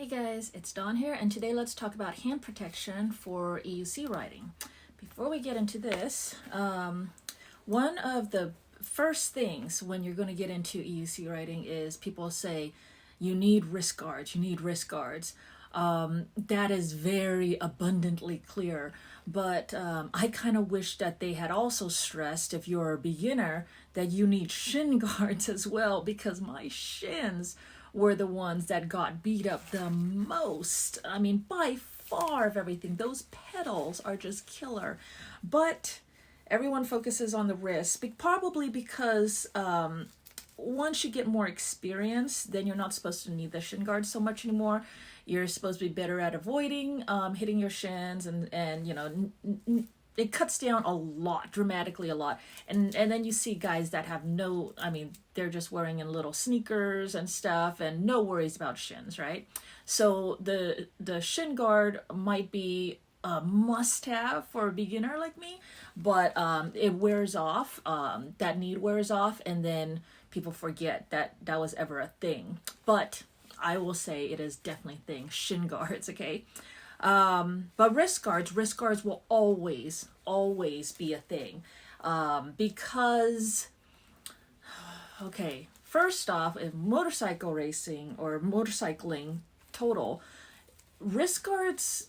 Hey guys, it's Dawn here, and today let's talk about hand protection for EUC writing. Before we get into this, one of the first things when you're going to get into EUC writing is people say, you need wrist guards, you need wrist guards. That is very abundantly clear, but I kind of wish that they had also stressed, if you're a beginner, that you need shin guards as well, because my shins were the ones that got beat up the most. I mean, by far of everything. Those pedals are just killer. But everyone focuses on the wrist, probably because once you get more experience, then you're not supposed to need the shin guard so much anymore. You're supposed to be better at avoiding hitting your shins, and you know, it cuts down a lot, dramatically a lot. And then you see guys that have no, I mean, they're just wearing in little sneakers and stuff and no worries about shins, right? So the shin guard might be a must-have for a beginner like me, but it wears off, that need wears off, and then people forget that that was ever a thing. But I will say it is definitely a thing, shin guards, okay? But wrist guards will always be a thing, because, okay, first off, if motorcycle racing or motorcycling total, wrist guards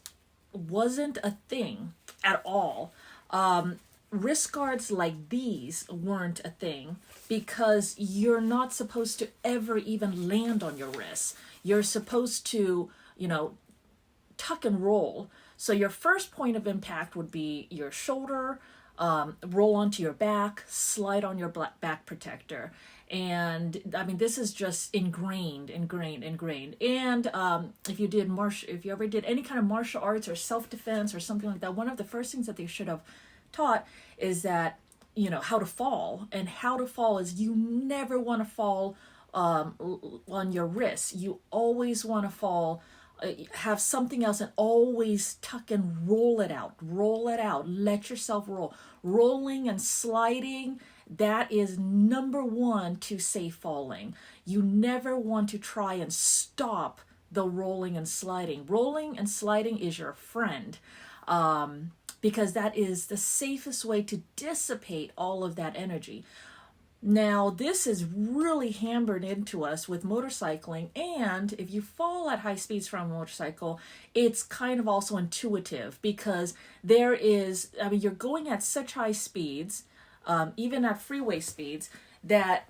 wasn't a thing at all. Wrist guards like these weren't a thing because you're not supposed to ever even land on your wrists. You're supposed to, you know, tuck and roll. So your first point of impact would be your shoulder, roll onto your back, slide on your back protector. And I mean, this is just ingrained. And if you ever did any kind of martial arts or self-defense or something like that, one of the first things that they should have taught is that, you know, how to fall. And how to fall is you never want to fall on your wrists. You always want to fall, have something else, and always tuck and roll it out, let yourself roll. Rolling and sliding, that is number one to safe falling. You never want to try and stop the rolling and sliding. Rolling and sliding is your friend, because that is the safest way to dissipate all of that energy. Now, this is really hammered into us with motorcycling, and if you fall at high speeds from a motorcycle, it's kind of also intuitive, because there is, I mean, you're going at such high speeds, even at freeway speeds, that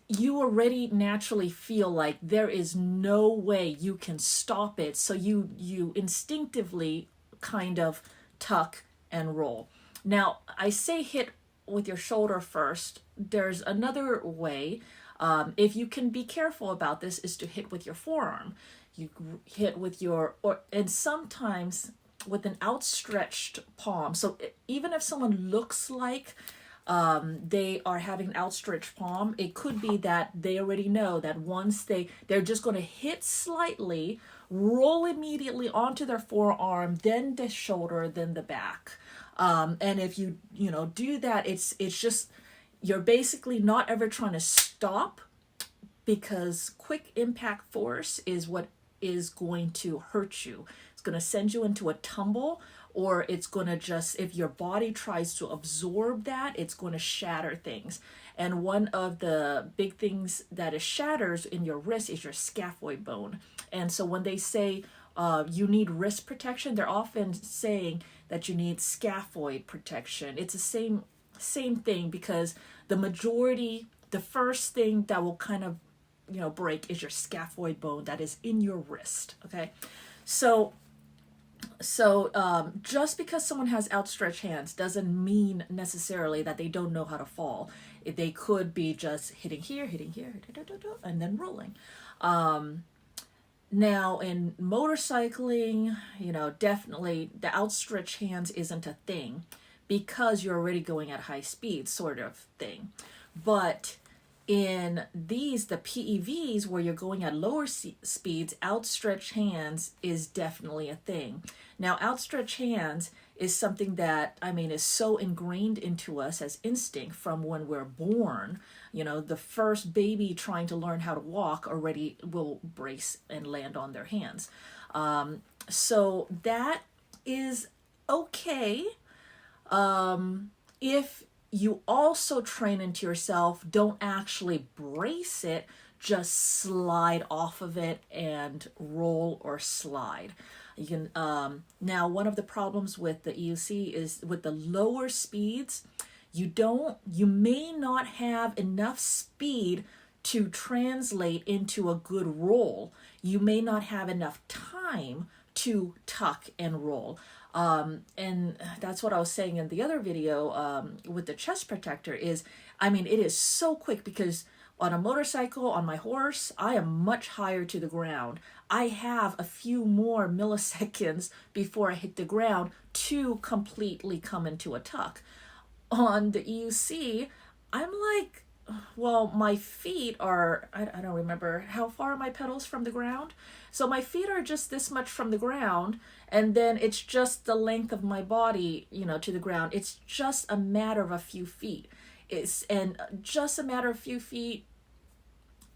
you already naturally feel like there is no way you can stop it, so you instinctively kind of tuck and roll. Now, I say hit with your shoulder first. There's another way, if you can be careful about this, is to hit with your forearm. You hit with and sometimes with an outstretched palm. So even if someone looks like they are having an outstretched palm, it could be that they already know that once they're just going to hit slightly, roll immediately onto their forearm, then the shoulder, then the back. And if you do that, it's just, you're basically not ever trying to stop, because quick impact force is what is going to hurt you. It's going to send you into a tumble, or it's going to just, if your body tries to absorb that, it's going to shatter things. And one of the big things that it shatters in your wrist is your scaphoid bone. And so when they say you need wrist protection, they're often saying that you need scaphoid protection. It's the same thing, because the first thing that will kind of, break is your scaphoid bone that is in your wrist. Okay, so just because someone has outstretched hands doesn't mean necessarily that they don't know how to fall. They could be just hitting here, and then rolling. Now, in motorcycling, definitely the outstretched hands isn't a thing, because you're already going at high speed, sort of thing. But In these, the PEVs, where you're going at lower speeds, outstretched hands is definitely a thing. Now, outstretched hands is something that, I mean, is so ingrained into us as instinct from when we're born. You know, the first baby trying to learn how to walk already will brace and land on their hands. So that is okay. If you also train into yourself, don't actually brace it, just slide off of it and roll or slide. You can now, one of the problems with the EUC is with the lower speeds, you may not have enough speed to translate into a good roll. You may not have enough time to tuck and roll. And that's what I was saying in the other video with the chest protector is, I mean, it is so quick because on a motorcycle, on my horse, I am much higher to the ground. I have a few more milliseconds before I hit the ground to completely come into a tuck. On the EUC, I'm like, well, my feet are, I don't remember, how far are my pedals from the ground? So my feet are just this much from the ground, and then it's just the length of my body, you know, to the ground. It's just a matter of a few feet. And just a matter of a few feet,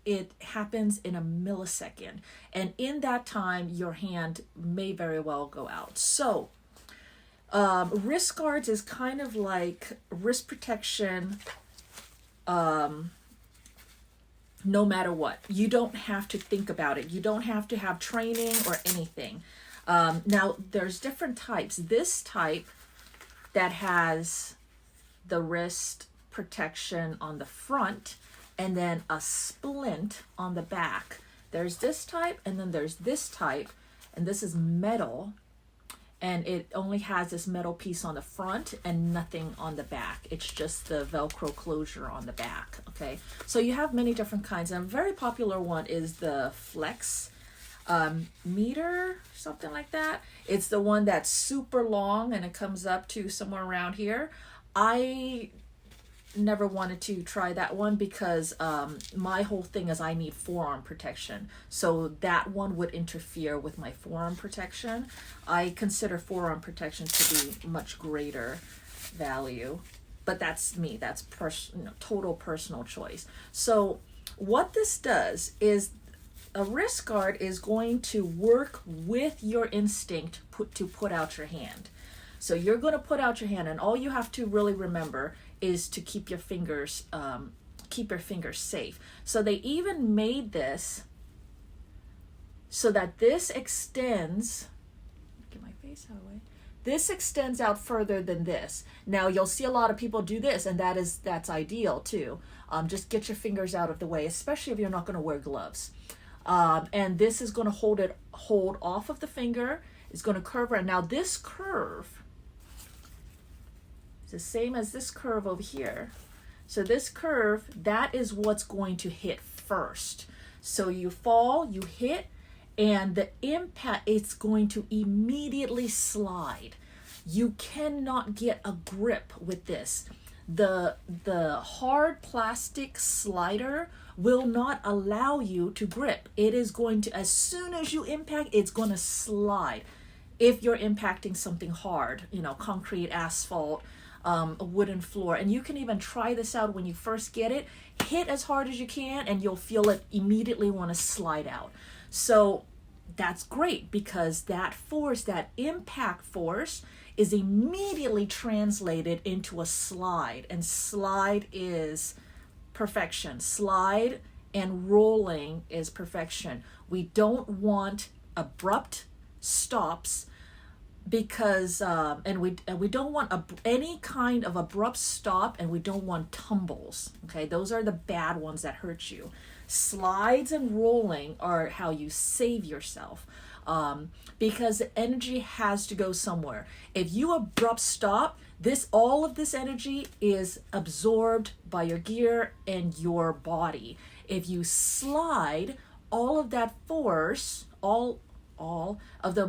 it happens in a millisecond. And in that time, your hand may very well go out. So wrist guards is kind of like wrist protection. No matter what, you don't have to think about it. You don't have to have training or anything. Now there's different types. This type that has the wrist protection on the front and then a splint on the back. There's this type, and then there's this type, and this is metal, and it only has this metal piece on the front and nothing on the back. It's just the Velcro closure on the back, okay? So you have many different kinds, and a very popular one is the Flex meter, something like that. It's the one that's super long, and it comes up to somewhere around here. I never wanted to try that one because my whole thing is I need forearm protection, so that one would interfere with my forearm protection. I consider forearm protection to be much greater value, but that's me. That's total personal choice. So what this does is a wrist guard is going to work with your instinct to put out your hand. So you're going to put out your hand, and all you have to really remember is to keep your fingers safe. So they even made this so that this extends, get my face out of the way. This extends out further than this. Now you'll see a lot of people do this, and that's ideal too. Just get your fingers out of the way, especially if you're not going to wear gloves. And this is going to hold off of the finger. It's going to curve around. Now this curve, the same as this curve over here. So this curve, that is what's going to hit first. So you fall, you hit, and the impact, it's going to immediately slide. You cannot get a grip with this. The hard plastic slider will not allow you to grip. It is going to, as soon as you impact, it's going to slide. If you're impacting something hard, you know, concrete, asphalt, a wooden floor. And you can even try this out when you first get it. Hit as hard as you can, and you'll feel it immediately want to slide out. So that's great, because that force, that impact force, is immediately translated into a slide. And slide is perfection. Slide and rolling is perfection. We don't want abrupt stops, because and we don't want any kind of abrupt stop, and we don't want tumbles. Okay, those are the bad ones that hurt you. Slides and rolling are how you save yourself, because the energy has to go somewhere. If you abrupt stop, all of this energy is absorbed by your gear and your body. If you slide, all of that force,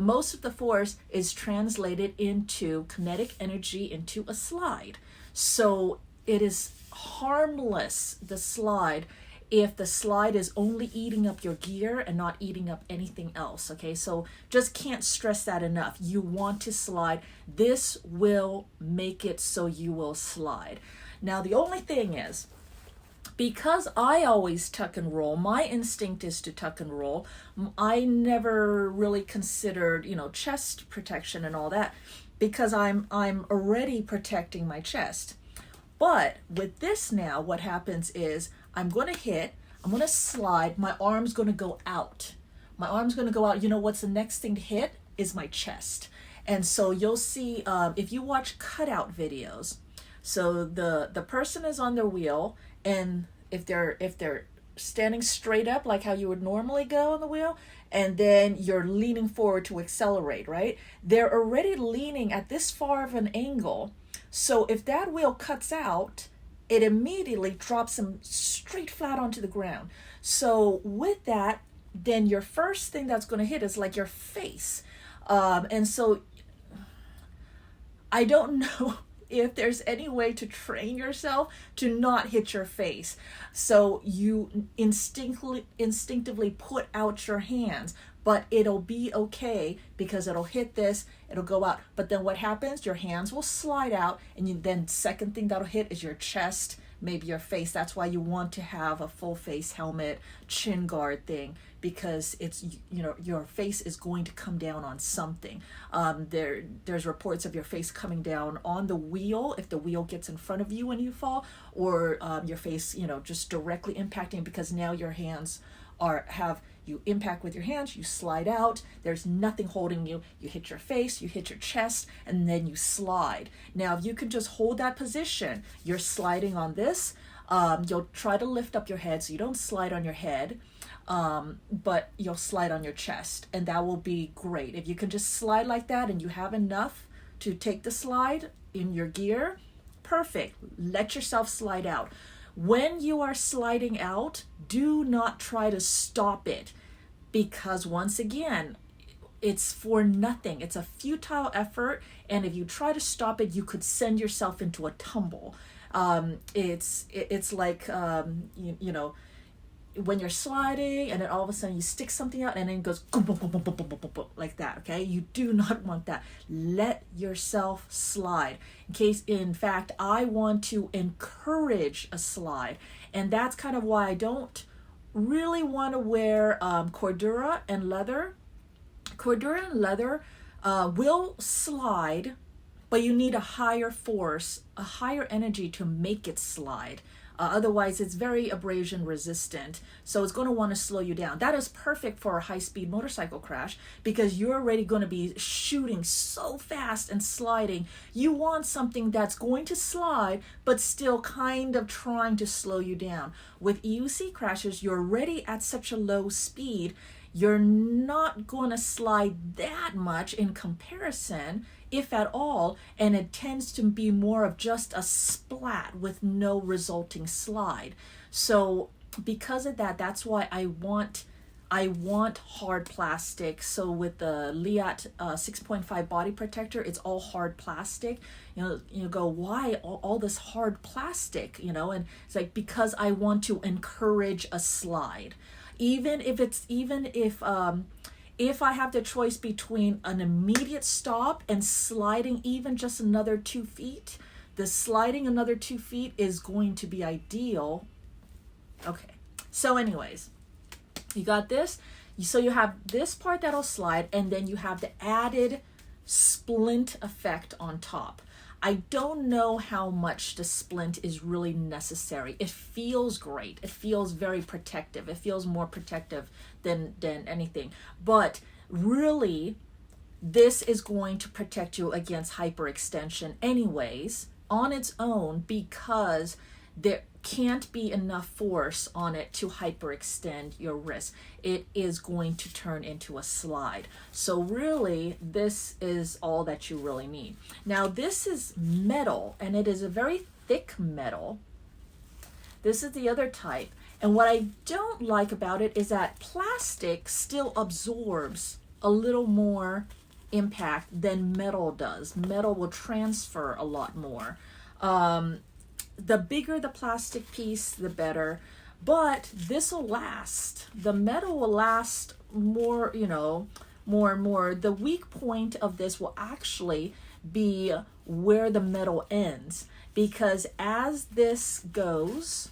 most of the force is translated into kinetic energy into a slide. So it is harmless, the slide, if the slide is only eating up your gear and not eating up anything else. Okay, so just can't stress that enough. You want to slide. This will make it so you will slide. Now, the only thing is, because I always tuck and roll, my instinct is to tuck and roll. I never really considered, chest protection and all that, because I'm already protecting my chest. But with this now, what happens is I'm going to slide, my arm's going to go out. My arm's going to go out. What's the next thing to hit is my chest. And so you'll see, if you watch cutout videos, so the person is on their wheel, and if they're standing straight up like how you would normally go on the wheel, and then you're leaning forward to accelerate, right? They're already leaning at this far of an angle. So if that wheel cuts out, it immediately drops them straight flat onto the ground. So with that, then your first thing that's going to hit is like your face. And so I don't know if there's any way to train yourself to not hit your face. So you instinctively put out your hands, but it'll be okay because it'll hit this, it'll go out. But then what happens? Your hands will slide out, and then second thing that'll hit is your chest, maybe your face. That's why you want to have a full face helmet, chin guard thing, because it's, your face is going to come down on something. There's reports of your face coming down on the wheel if the wheel gets in front of you when you fall, or your face, just directly impacting, because now your hands you impact with your hands, you slide out, there's nothing holding you, you hit your face, you hit your chest, and then you slide. Now, if you can just hold that position, you're sliding on this, you'll try to lift up your head so you don't slide on your head, but you'll slide on your chest, and that will be great. If you can just slide like that and you have enough to take the slide in your gear, perfect. Let yourself slide out. When you are sliding out, do not try to stop it, because once again, it's for nothing. It's a futile effort, and if you try to stop it, you could send yourself into a tumble. It's like when you're sliding and then all of a sudden you stick something out and then it goes boom, boom, boom, boom, boom, boom, boom, boom, like that. Okay, you do not want that. Let yourself slide. In fact, I want to encourage a slide, and that's kind of why I don't really want to wear cordura and leather. Cordura and leather will slide, but you need a higher force, a higher energy to make it slide. Otherwise, it's very abrasion resistant, so it's going to want to slow you down. That is perfect for a high-speed motorcycle crash, because you're already going to be shooting so fast and sliding. You want something that's going to slide, but still kind of trying to slow you down. With EUC crashes, you're already at such a low speed, you're not going to slide that much in comparison, if at all, and it tends to be more of just a splat with no resulting slide. So because of that, that's why I want hard plastic. So with the Liat 6.5 body protector, it's all hard plastic. You go, why all this hard plastic? And it's like, because I want to encourage a slide. Even if I have the choice between an immediate stop and sliding even just another 2 feet, the sliding another 2 feet is going to be ideal. Okay, so anyways, you got this. So you have this part that'll slide, and then you have the added splint effect on top. I don't know how much the splint is really necessary. It feels great. It feels very protective. It feels more protective than anything. But really, this is going to protect you against hyperextension anyways on its own, because there can't be enough force on it to hyperextend your wrist. It is going to turn into a slide. So really, this is all that you really need. Now, this is metal, and it is a very thick metal. This is the other type. And what I don't like about it is that plastic still absorbs a little more impact than metal does. Metal will transfer a lot more. the bigger the plastic piece, the better. But this will last. The metal will last more, you know, more and more. The weak point of this will actually be where the metal ends, because as this goes,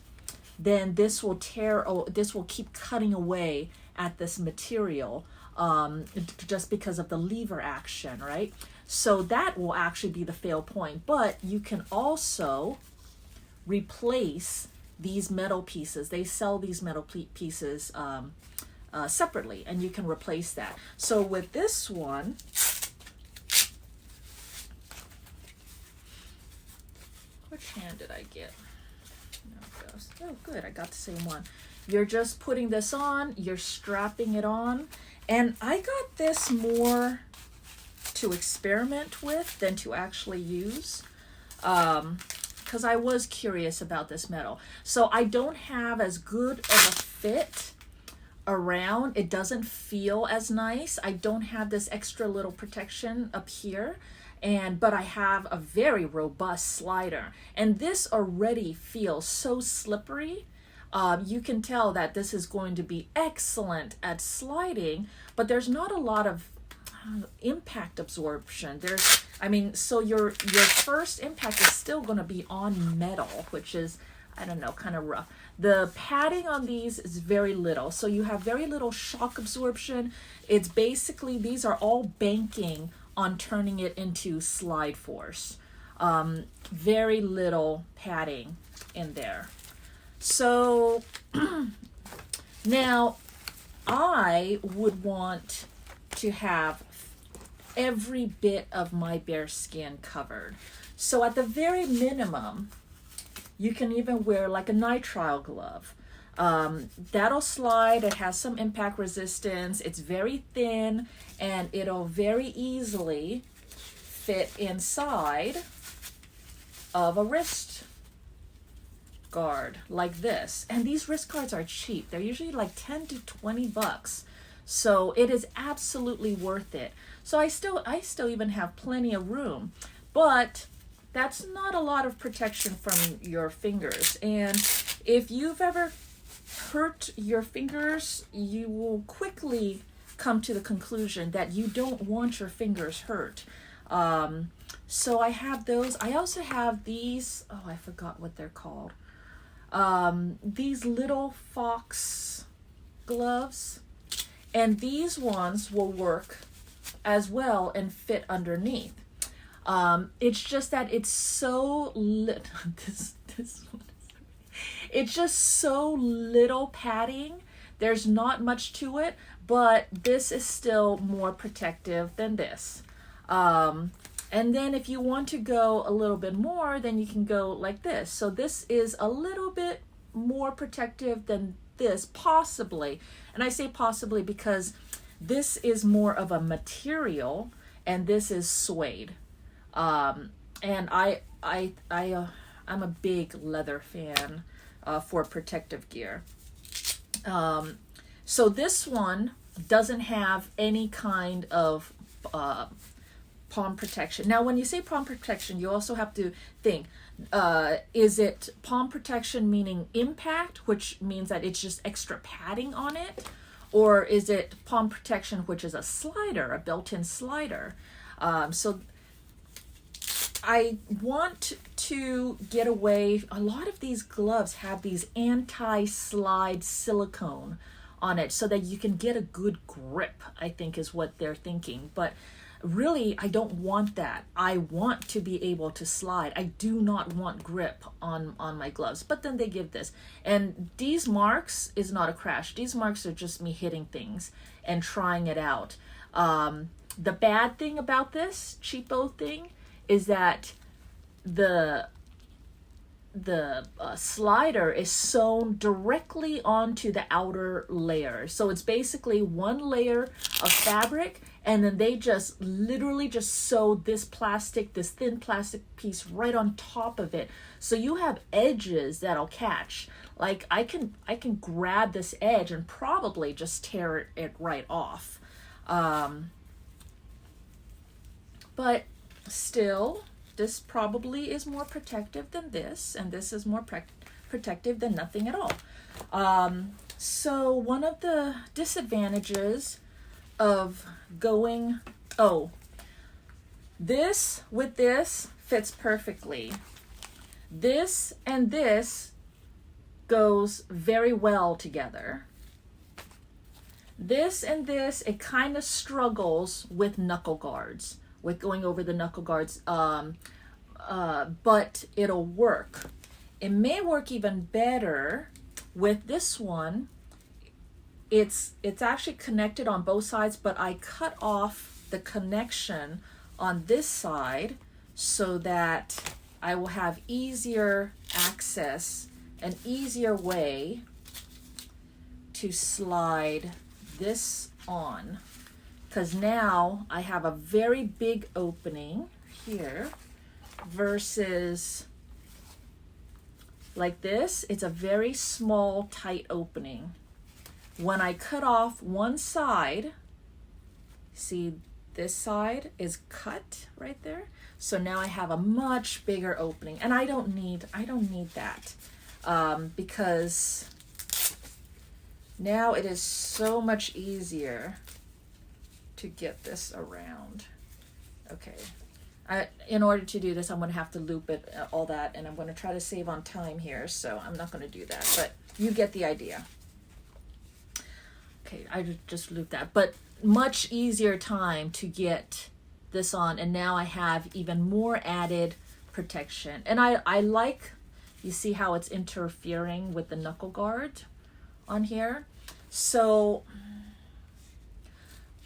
then this will tear, oh, this will keep cutting away at this material, just because of the lever action, right? So that will actually be the fail point. But you can also replace these metal pieces. They sell these metal pieces separately, and you can replace that. So with this one, which hand did I get? There it goes. Oh, good, I got the same one. You're just putting this on, you're strapping it on, and I got this more to experiment with than to actually use. Because I was curious about this metal. So I don't have as good of a fit around. It doesn't feel as nice. I don't have this extra little protection up here, but I have a very robust slider. And this already feels so slippery. You can tell that this is going to be excellent at sliding, but there's not a lot of impact absorption. So your first impact is still going to be on metal, which is, I don't know, kind of rough. The padding on these is very little, so you have very little shock absorption. It's basically, these are all banking on turning it into slide force. Very little padding in there. So now I would want to have every bit of my bare skin covered. So at the very minimum, you can even wear like a nitrile glove. That'll slide. It has some impact resistance. It's very thin, and it'll very easily fit inside of a wrist guard like this. And these wrist guards are cheap. They're usually like 10 to 20 bucks. So it is absolutely worth it. So I still even have plenty of room, but that's not a lot of protection from your fingers. And if you've ever hurt your fingers, you will quickly come to the conclusion that you don't want your fingers hurt. So I have those. I also have these, oh, I forgot what they're called. These little fox gloves. And these ones will work as well and fit underneath. It's just that it's so it's just so little padding. There's not much to it, but this is still more protective than this. And then if you want to go a little bit more, then you can go like this. So this is a little bit more protective than this, possibly. And I say possibly because this is more of a material and this is suede. And I'm a big leather fan for protective gear. So this one doesn't have any kind of palm protection. Now, when you say palm protection, you also have to think, is it palm protection meaning impact, which means that it's just extra padding on it? Or is it palm protection, which is a slider, a built-in slider? So I want to get away. A lot of these gloves have these anti-slide silicone on it so that you can get a good grip, I think is what they're thinking. But really, I don't want that. I want to be able to slide. I do not want grip on my gloves. But then they give this. And these marks is not a crash. These marks are just me hitting things and trying it out. The bad thing about this cheapo thing is that the slider is sewn directly onto the outer layer. So it's basically one layer of fabric, and then they just literally just sew this thin plastic piece right on top of it. So you have edges that'll catch. Like I can grab this edge and probably just tear it right off. But still, this probably is more protective than this, and this is more protective than nothing at all. So one of the disadvantages of going, this with this fits perfectly. This and this goes very well together. This and this, it kind of struggles with knuckle guards, with going over the knuckle guards, but it'll work. It may work even better with this one. It's actually connected on both sides, but I cut off the connection on this side so that I will have easier access, an easier way to slide this on, because now I have a very big opening here versus like this. It's a very small, tight opening. When I cut off one side, see this side is cut right there. So now I have a much bigger opening, and I don't need that because now it is so much easier to get this around. Okay, in order to do this, I'm going to have to loop it, all that, and I'm going to try to save on time here, so I'm not going to do that, but you get the idea. Okay, I just looped that, but much easier time to get this on, and now I have even more added protection. And I like, you see how it's interfering with the knuckle guard on here. So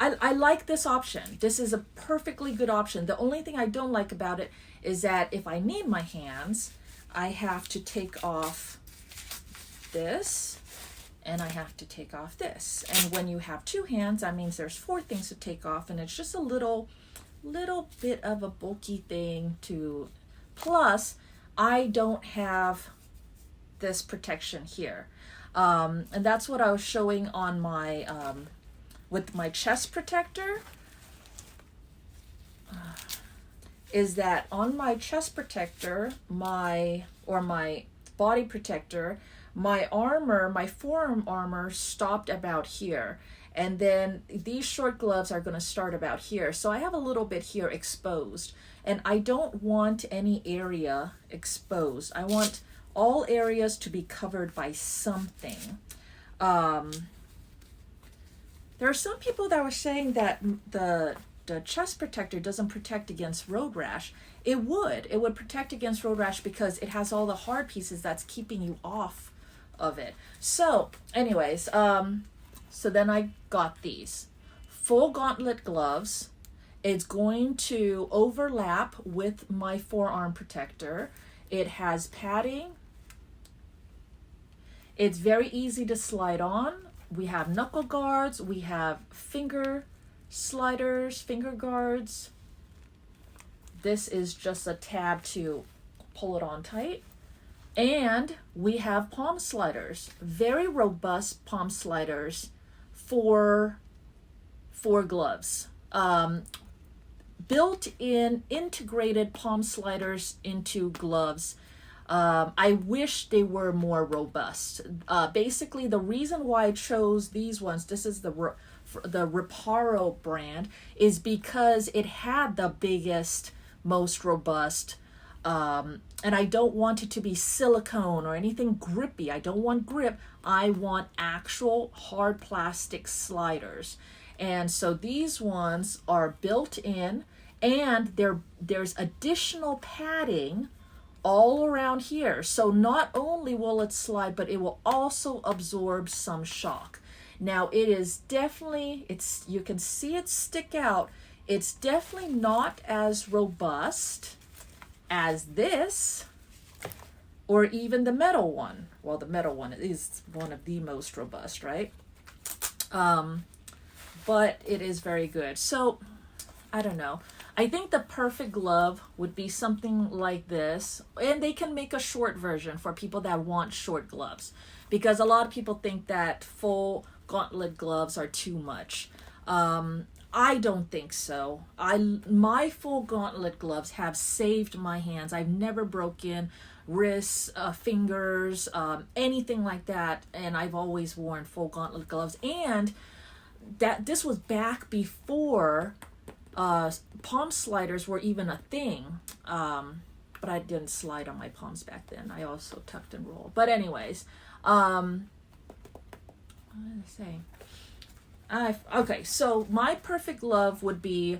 I like this option. This is a perfectly good option. The only thing I don't like about it is that if I need my hands, I have to take off this and I have to take off this. And when you have two hands, that means there's 4 things to take off, and it's just a little bit of a bulky thing to, plus I don't have this protection here. And that's what I was showing on my, with my chest protector, is that on my chest protector, my body protector, my armor, my forearm armor stopped about here. And then these short gloves are going to start about here. So I have a little bit here exposed. And I don't want any area exposed. I want all areas to be covered by something. There are some people that were saying that the chest protector doesn't protect against road rash. It would protect against road rash because it has all the hard pieces that's keeping you off of it. So anyways, so then I got these full gauntlet gloves. It's going to overlap with my forearm protector. It has padding. It's very easy to slide on. We have knuckle guards. We have finger sliders, finger guards. This is just a tab to pull it on tight. And we have palm sliders, very robust palm sliders for gloves. Built-in integrated palm sliders into gloves. I wish they were more robust. Basically, the reason why I chose these ones, this is the Riparo brand, is because it had the biggest, most robust, and I don't want it to be silicone or anything grippy. I don't want grip. I want actual hard plastic sliders. And so these ones are built in, and there's additional padding all around here. So not only will it slide, but it will also absorb some shock. Now it is definitely, you can see it stick out. It's definitely not as robust as this, or even the metal one. Well, the metal one is one of the most robust, right? But it is very good. So I don't know. I think the perfect glove would be something like this, and they can make a short version for people that want short gloves, because a lot of people think that full gauntlet gloves are too much. I don't think so. My full gauntlet gloves have saved my hands. I've never broken wrists, fingers, anything like that, and I've always worn full gauntlet gloves. And that this was back before palm sliders were even a thing. But I didn't slide on my palms back then. I also tucked and rolled. But anyways, what did I say? Okay, so my perfect glove would be,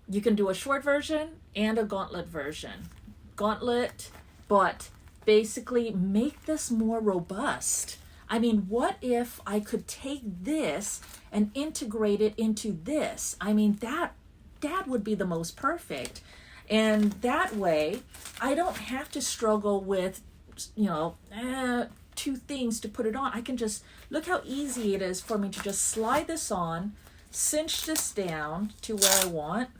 you can do a short version and a gauntlet version. Gauntlet, but basically make this more robust. I mean, what if I could take this and integrate it into this? I mean, that would be the most perfect. And that way, I don't have to struggle with, two things to put it on. I can just, look how easy it is for me to just slide this on, cinch this down to where I want,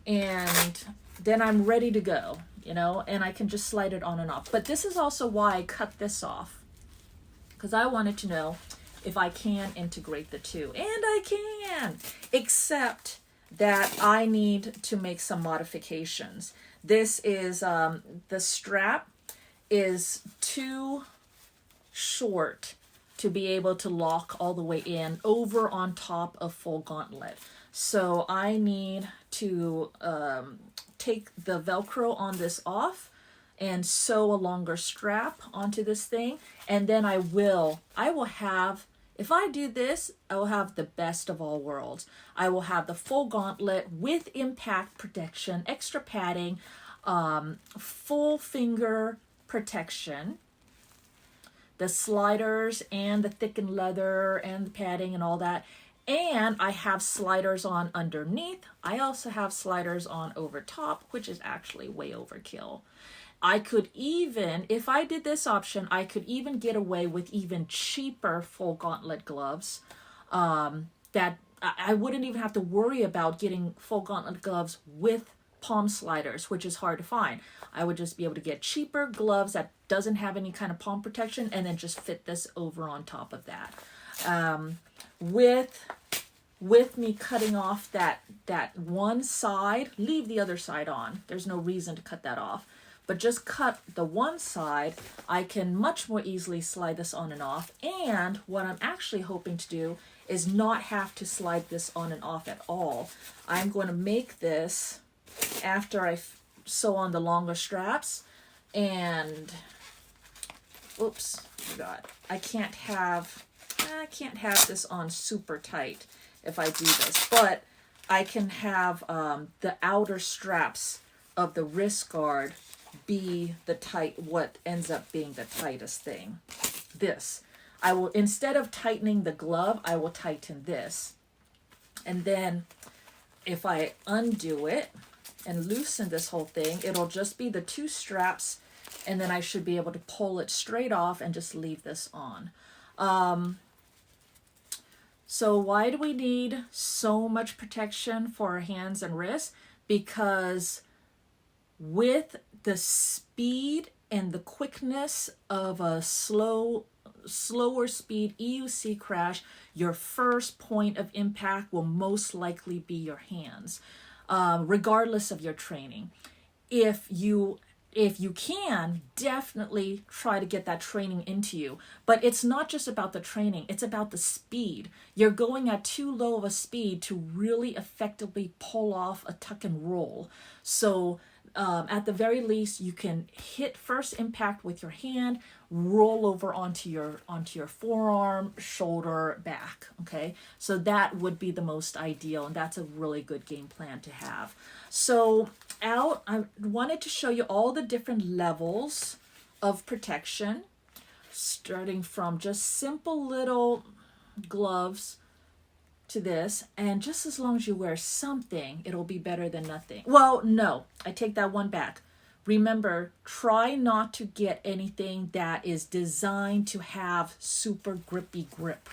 and then I'm ready to go, and I can just slide it on and off. But this is also why I cut this off, because I wanted to know if I can integrate the two. And I can, except that I need to make some modifications. This is, the strap is too short to be able to lock all the way in over on top of full gauntlet. So I need to take the Velcro on this off and sew a longer strap onto this thing. And then I will have, if I do this, I will have the best of all worlds. I will have the full gauntlet with impact protection, extra padding, full finger protection, the sliders and the thickened leather and the padding and all that. And I have sliders on underneath. I also have sliders on over top, which is actually way overkill. I could even, if I did this option, I could even get away with even cheaper full gauntlet gloves that I wouldn't even have to worry about getting full gauntlet gloves with palm sliders, which is hard to find. I would just be able to get cheaper gloves that doesn't have any kind of palm protection and then just fit this over on top of that. With me cutting off that one side, leave the other side on. There's no reason to cut that off. But just cut the one side, I can much more easily slide this on and off. And what I'm actually hoping to do is not have to slide this on and off at all. I'm going to make this after I sew on the longer straps. And, oops, forgot. I can't have this on super tight if I do this. But I can have the outer straps of the wrist guard be what ends up being the tightest thing. This. I will, instead of tightening the glove, I will tighten this. And then if I undo it and loosen this whole thing, it'll just be the two straps, and then I should be able to pull it straight off and just leave this on. So why do we need so much protection for our hands and wrists? Because with the speed and the quickness of a slower speed EUC crash, your first point of impact will most likely be your hands, regardless of your training. If you can, definitely try to get that training into you. But it's not just about the training, it's about the speed. You're going at too low of a speed to really effectively pull off a tuck and roll. So at the very least, you can hit first impact with your hand, roll over onto your forearm, shoulder, back. Okay, so that would be the most ideal, and that's a really good game plan to have. So I wanted to show you all the different levels of protection, starting from just simple little gloves to this, and just as long as you wear something, it'll be better than nothing. Well, no, I take that one back. Remember, try not to get anything that is designed to have super grippy grip.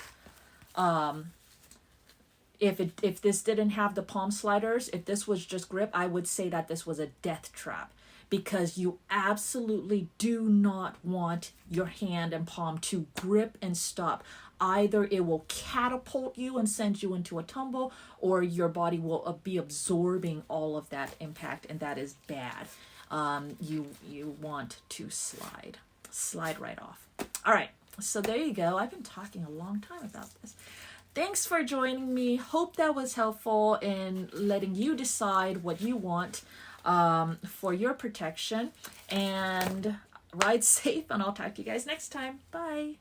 If this didn't have the palm sliders, if this was just grip, I would say that this was a death trap, because you absolutely do not want your hand and palm to grip and stop. Either it will catapult you and send you into a tumble, or your body will be absorbing all of that impact, and that is bad. You want to slide right off. All right, so there you go. I've been talking a long time about this. Thanks for joining me. Hope that was helpful in letting you decide what you want for your protection. And ride safe, and I'll talk to you guys next time. Bye.